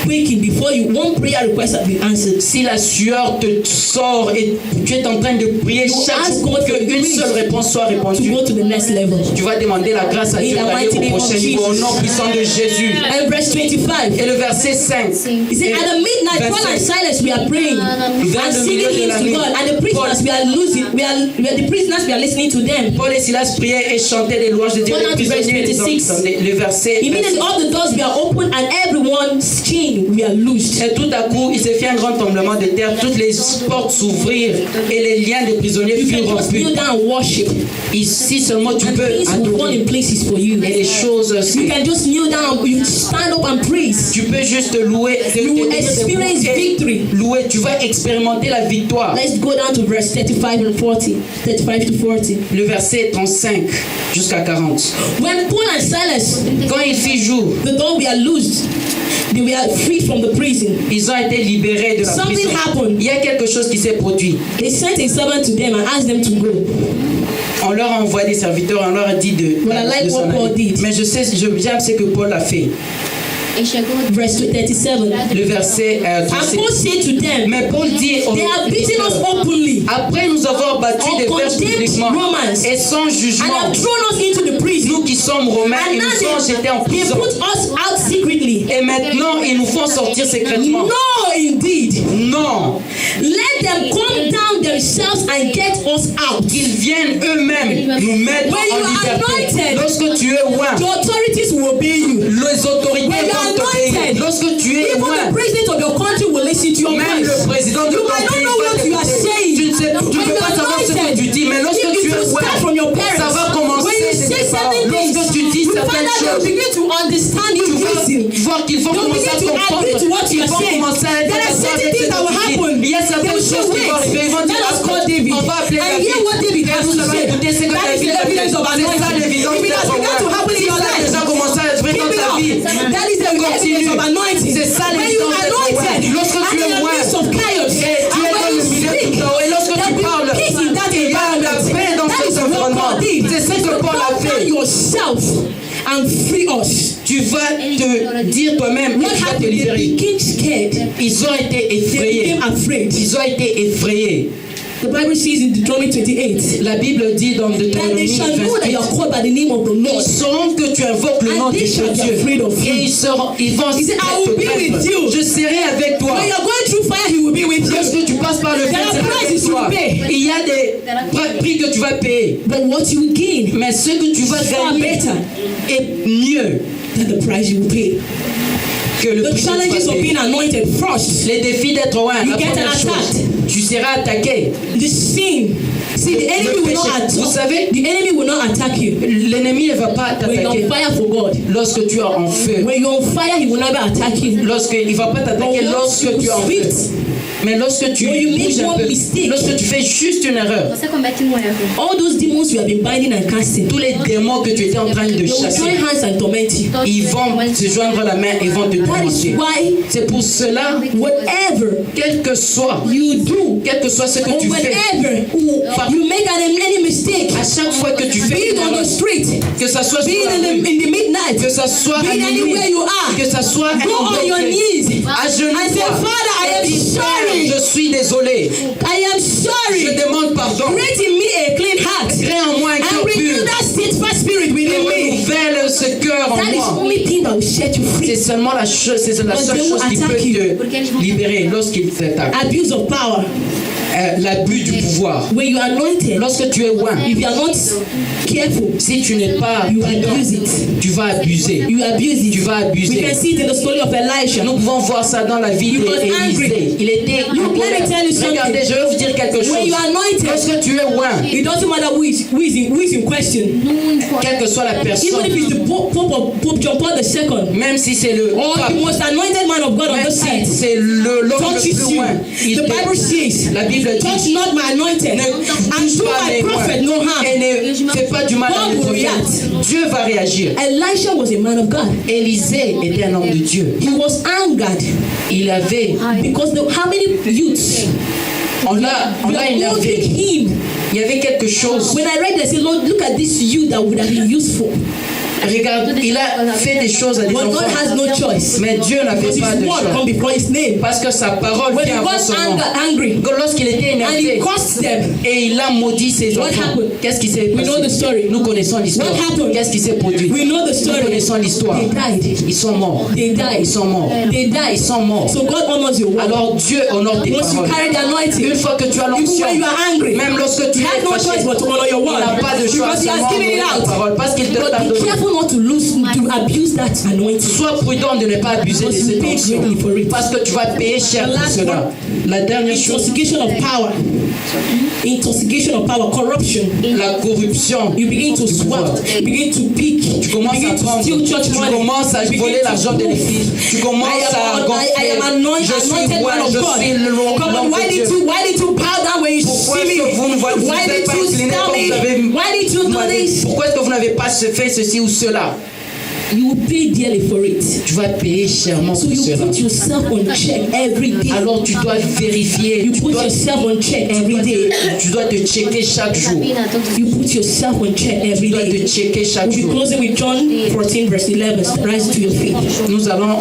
quaking before you, one prayer request has been answered. Si la sueur te sort et tu es en train de prier chaque ask jour God for qu'une grace seule réponse soit To répondue, go to the next level. tu vas demander la grâce à In Dieu the d'aller mighty au name of prochain niveau au Jesus. nom puissant de Jésus. And verse 25. Et le verset 5. He said, at the midnight, Paul and Silas we are praying and singing hymns to God, and the prisoners we are losing, we are the prisoners we are listening to them. Paul et Silas priaient et chantaient les louanges de Dieu. Go down to Les prisonniers verse les 26. entendaient. Le verset Immediately all the doors were opened and everyone's chain we are loosed. Et tout à coup, il s'est fait un grand tremblement de terre. Toutes les portes s'ouvrirent et les liens des prisonniers You furent can just kneel rompus. down and worship, Ici seulement tu and peux things will fall adorer. in places for you. Et les choses, You can just kneel down, you stand up and praise. tu peux juste louer. You will experience victory. Louer, tu vas expérimenter la victoire. Let's go down to verse 35 and 40. 35 to 40. Le verset 35 jusqu'à 40. When Paul and Silas, Quand il fit jour, the door were loosed, they were freed from the prison. ils ont été libérés de la Something prison. happened. Il y a quelque chose qui s'est produit. They sent a servant to them and asked them to go. On leur a envoyé des serviteurs, on leur a dit de, Well, I like de s'en what Paul aller. did. Mais j'aime ce que Paul a fait. Verse 37. Le verset And 37. Paul said to them, Mais Paul dit aux they have beaten us openly après nous avoir battus des verges publiquement et sans and jugement, have thrown us into the prison. nous qui sommes romains, And ils now nous ont jetés en they prison. put us out secretly. Et maintenant, ils nous font sortir secrètement. No, indeed. Non, Let them come down themselves and get us out. qu'ils viennent eux-mêmes nous mettre When you en are liberté. anointed, Lorsque tu es loin, The authorities will obey you. les autorités When you are vont t'obéir. anointed, Lorsque tu es Even the loin, president of your country will listen to your même voice. le président de You ton might not pays know va what you are t'écouter. saying. Tu ne sais, tu When peux you pas are savoir ce que anointed, tu dis, mais lorsque if tu you es start loin, from your parents, ça va commencer when you de say tes parents. certain things, Lorsque tu dis you find certaines out they'll choses, begin to understand you tu vas easy. voir qu'ils vont They'll commencer à begin to comprendre. agree to what you Ils are vont saying. commencer à être There are d'accord certain avec things ce that will que tu dis. happen. Il y a They certaines will say, choses qui vont arriver. Ils vont wait, dire, let us call David on va appeler and David. hear what David Et has nous to allons say. écouter ce que That is David the a evidence dit. of C'est ça anointing. l'évidence If it has d'être begun to loin. happen in Si your ça a life, déjà commencé à œuvrer keep dans it ta up. vie, That is the continue. evidence of anointing. C'est ça When you l'évidence are d'être loin. anointed, Lorsque tu and es in the loin, midst of chaos, et tu and es dans when le you milieu speak, du chaos, et lorsque there tu will be parles, peace in that il y a la environment. paix dans That cet is what environnement. God did. C'est ce que So Paul a calm fait. down yourself and free us. Tu vas te dire toi-même que What tu vas te happened? They libérer. became scared. Ils ont été They effrayés. became afraid. Ils ont été effrayés. The Bible says in Deuteronomy 28 La Bible dit dans that they Deutéronomie shall know that you 28, are called by the name of the ils Lord. sauront que tu invoques le And nom de they shall be afraid Dieu. of you. Et ils vont He said, I will te be craindre. with you. Je serai avec toi. When you are going through fire, He will be with you. Lorsque tu passes par le feu, There are c'est avec prices toi. you pay. Il y a des prix que tu vas payer. But what you gain Mais ce que tu vas far gagner better est mieux than the price you will pay. que le The prix que tu challenges vas of being payer. anointed first. Les défis d'être loin, You la get première attacked. chose, tu seras attaqué. The sin. See, the enemy will not attack. Vous savez, The enemy will not attack you. l'ennemi ne va pas When you're t'attaquer on fire for God. lorsque tu es en feu. When you're on fire, He will never attack you. Il ne va pas t'attaquer But once lorsque you tu es en feu. speak, Mais lorsque tu when you make bouges un one peu, mistake, lorsque tu fais juste une erreur, all those demons you have been binding and casting, tous les démons que tu étais en train de they will chasser, join hands and torment you. ils vont se joindre la main et vont te That is tourmenter. why C'est pour cela, whatever quel que soit ce que or tu fais, whenever you make any mistake, à chaque fois que tu be fais it une on erreur, the street, que ça soit be sur it la rue, in the midnight, que ça soit be à it minuit, anywhere you are, que ça soit go on your knees à genoux, and say, Father, I am sorry. je suis désolé, I am je sorry. demande pardon, Create in me a clean heart crée en moi un and cœur renew pur that steadfast spirit within me. Renouvelle ce cœur en That is the moi. only thing that will set you free. C'est seulement la chose, c'est la seule chose qui peut te libérer lorsqu'il t'attaque. Abuse of power. L'abus du pouvoir. When you are anointed, Lorsque tu es oint, if you are not careful, si tu n'es pas you prudent, abuse it. tu vas abuser. You abuse it. Tu vas We abuser. can see it in the story of Elisha. Nous pouvons voir ça dans la vie He was angry. d'Élisée. Il était en Look, let me colère. tell you something. Regardez, je vais vous dire quelque When chose. you are anointed, Lorsque tu es oint, it doesn't matter who is in question. quelle que soit la Even personne, if it's the Pope John Paul II, même si c'est le or pape, the most anointed man of God on même the si side, c'est l'homme le touches plus you. loin, il The te- Bible says, la Bible touch dit, not my anointed, ne and touche do pas my mes prophet no oints harm. et ne fais pas du mal à God mes will prophètes. react. Dieu va réagir. Elisha was a man of God. Élisée était un homme de Dieu. He was angered Il avait, because how many youths on l'a were énervé. holding him. Il y avait quelque chose. When I read this, I said, Lord, look at this youth that would have been useful. Regarde, il a fait des choses à des But God enfants. has no choice. Mais Dieu n'avait Because pas his de word choix. come before his name. Parce que sa parole When he vient avant got son nom. angry Lorsqu'il était and he énervé cursed them, et il a maudit ses What enfants, happened? qu'est-ce qui s'est We know the passé? story. Nous connaissons l'histoire. What happened? Qu'est-ce qui s'est produit? we know the Nous story. connaissons l'histoire. They died. Ils sont morts. They Ils died. sont morts. They died. Ils sont morts. So God honors your word. Alors Dieu honore tes Once you paroles. carry the anointing, Une fois que tu as even l'onction, when you are angry, même lorsque tu you have es no fâché, choice but to honor your il word. n'a pas de choix Because he has seulement given it d'honorer ta out. parole parce qu'il te l'a But be donné. careful not to abuse that anointing. Sois prudent de ne pas abuser de Because you cette pay onction greatly for it. parce que tu vas payer cher The pour last cela. La dernière chose, Intoxication of power. Intoxication of power. Corruption. la corruption. You begin to swap. You begin to pick. Tu You commences begin à to prendre, steal church tu money. commences à You begin voler to l'argent de poof. l'église, tu commences à I am gonfler. anointed Je suis man roi, of je God. suis l'homme Come on, de Dieu. why did you bow down when you Pourquoi see est-ce me? que vous ne voyez Why did pas you incliné tell comme vous avez me? Why did you do this? Pourquoi est-ce que vous n'avez pas fait ceci ou cela? You will pay dearly for it. Tu vas payer chèrement So pour you cela. put yourself on check every day. Alors tu dois vérifier, You tu put dois, yourself on check every day. tu dois te checker chaque jour. You put yourself on check every Tu dois te day. checker chaque We'll be jour. closing with John 14 verse 11. Rise to your feet. Nous allons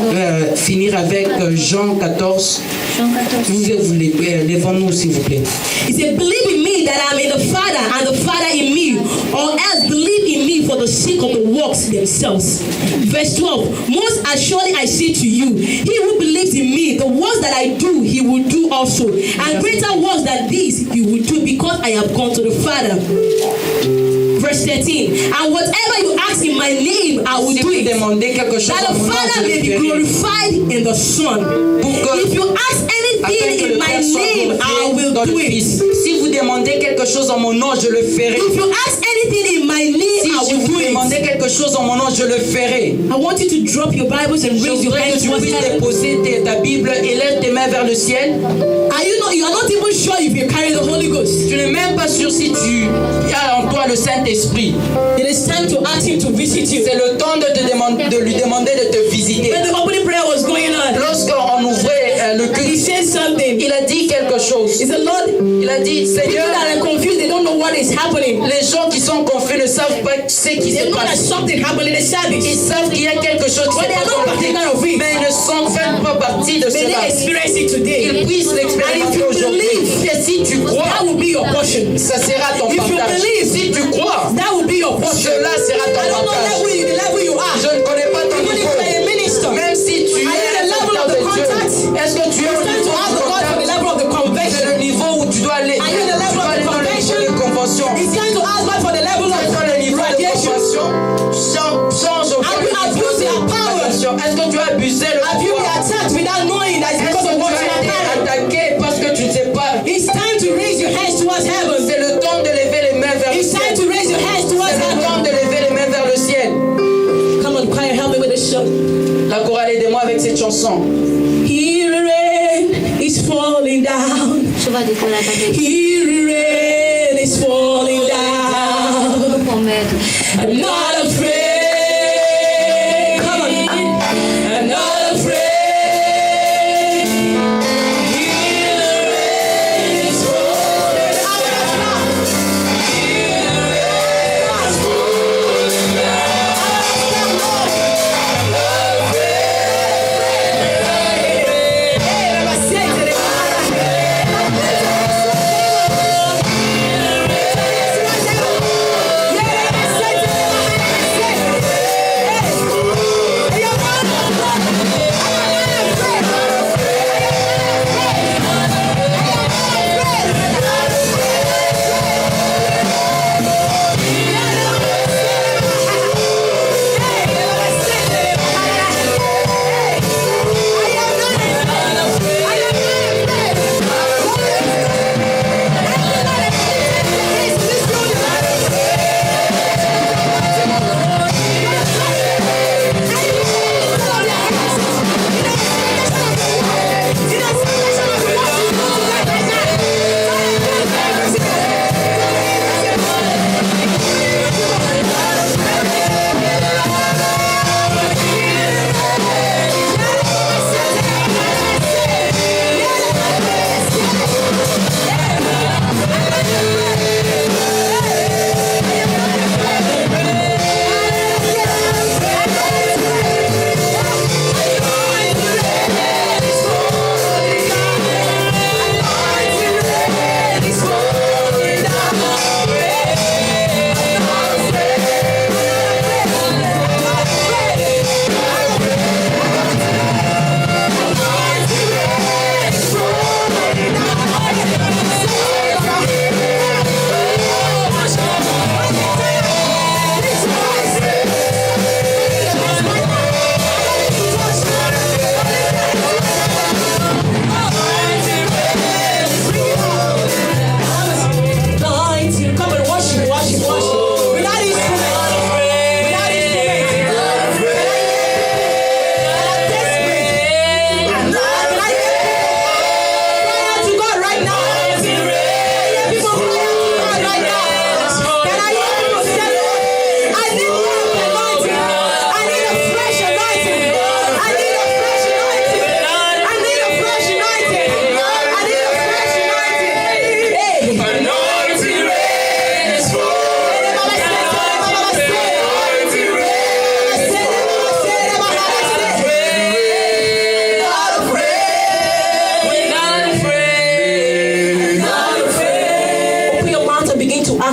finir avec Jean 14. Jean 14. Vous levons-nous s'il vous plaît. He said, believe in me that I'm in the Father and the Father in me, or else believe in me for the sake of the works themselves. Verse 12, most assuredly I say to you, he who believes in me, the works that I do, he will do also. And greater works than these he will do, because I have gone to the Father. Verse 13, and whatever you ask in my name, I will Si do vous it, demandez quelque chose that en the mon nom, Father je may le be ferai. glorified in the Son. If you ask Afin que anything le in my Père soit name, I glorifié will dans do le it. Fils. Si vous demandez quelque chose en mon nom, je le ferai. If you ask anything in my name, Si I je will vous do demandez it. quelque chose en mon nom, je le ferai. I want you to drop your Bibles and Je raise your voudrais hands que tu towards puisses heaven. déposer ta Bible et lève tes mains vers le ciel. You are not even sure if you carry the Holy Ghost. Tu n'es même pas sûr si tu as en toi le Saint-Esprit. It is time to ask Him to visit you. C'est le temps de lui demander de te visiter. When the opening prayer was going on, Lorsqu'on ouvrait le He culte, said something. il a dit quelque chose. He said, Lord, Il a dit, people Seigneur, that are confused, they don't know what is happening. les gens qui sont confus ne savent pas ce qui They se know that passe. something happened in the Ils service. savent qu'il y a quelque chose qui But se they are passe not dans le culte, partaker of it. mais ils ne sont même pas partie de May cela. they experience it today. Qu'ils puissent And if l'expérimenter you aujourd'hui. believe, Et si tu crois, that will be your portion. ça sera ton If you partage. believe, Si tu crois, that will be your portion. cela sera I ton don't know partage. the level you are. Je ne connais pas ton Even if niveau. you are a minister, Même si tu Are you es the un level of serviteur the de Dieu, contact? est-ce que tu es au it's time niveau to ask du the God for the contact? level of the C'est convention. le niveau où tu dois aller. Are you the level Tu dois of aller the dans le niveau convention? de convention. It's time to ask God for the level Tu es dans le of niveau de radiation. convention. Change au Have you abused your power? Est-ce que tu as abusé le Have you been pouvoir? attacked without knowing that it's Est-ce because que of tu what as you été are carrying? attaqué parce que tu ne sais pas? It's time to raise your hands towards heaven. C'est le temps de lever les mains vers le It's time ciel. to raise your hands towards C'est le temps heaven. de lever les mains vers le ciel. Come on, choir, help me with this song. La chorale, aidez-moi avec cette chanson. Here rain is falling down. Tu vas décoller ta tête. Here rain is falling down. Pour mettre. I'm not afraid. Come on. I'm not afraid. Here the rain is falling down. Here the rain is falling down. I'm not afraid. Hey, I'm a saint. Yeah,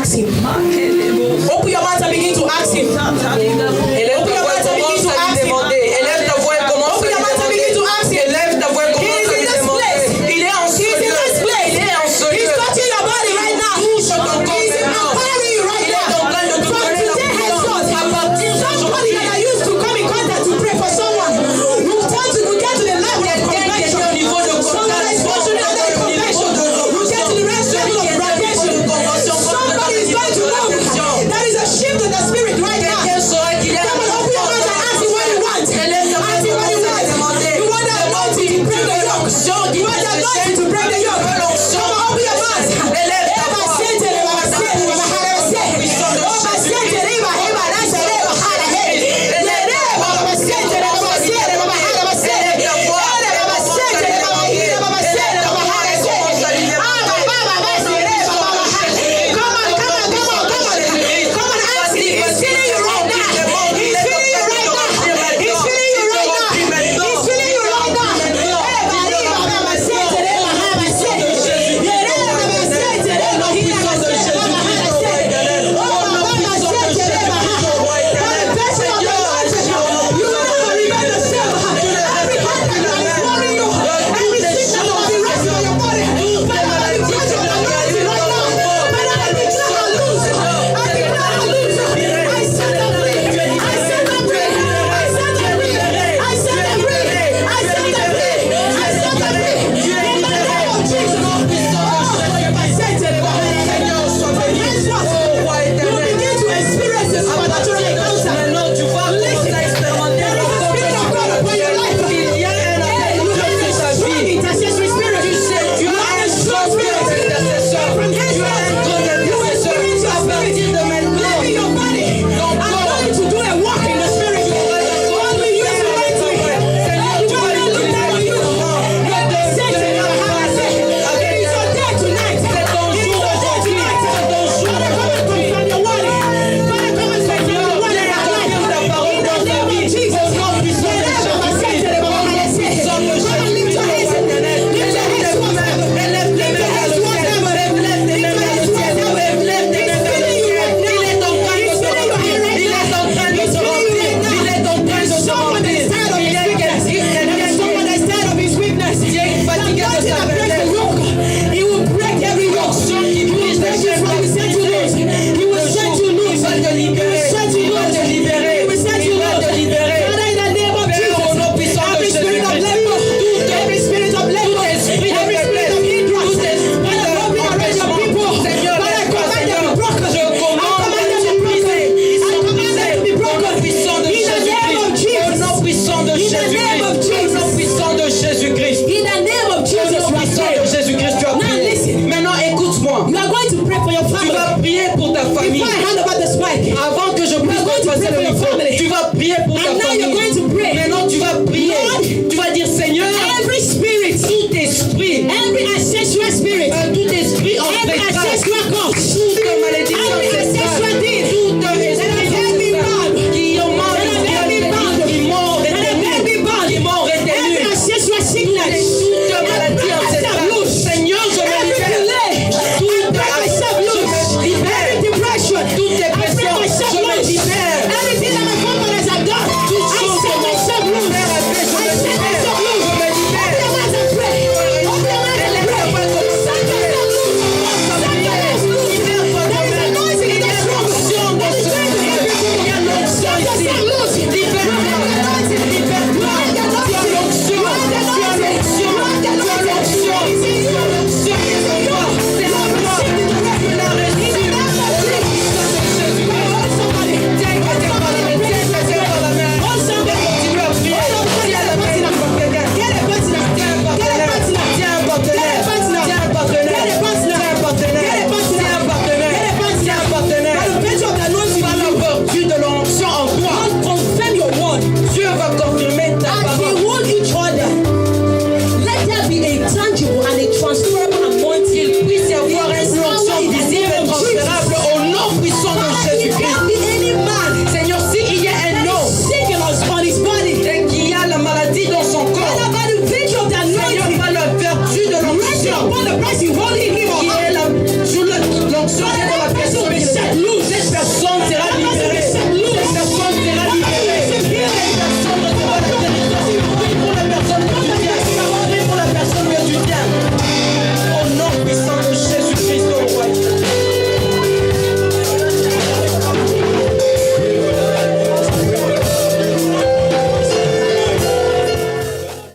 ask him. Open your mouth and begin to ask him. Élève ta voix et commence à lui demander. Élève ta voix et commence à lui demander. Élève ta voix et commence à lui demander. Il est en ce lieu. Il est en ce lieu. Touching your body right now. Touche ton corps He's maintenant. empowering you right Il est en train de te now. From donner la today henceforth, puissance. À partir somebody that I used to come in contact to pray for someone will turn to get to the level of conviction. au niveau de Somebody is functioning under conviction. You get to the next level of revelation. Somebody is going to move. There is a shift in the spirit right now. Come on, open your mouth and ask him what you want. Ask him what you want. You want the anointing to break the yoke. You want the anointing to break the yoke. Come on, open your mouth. In the name of Jesus.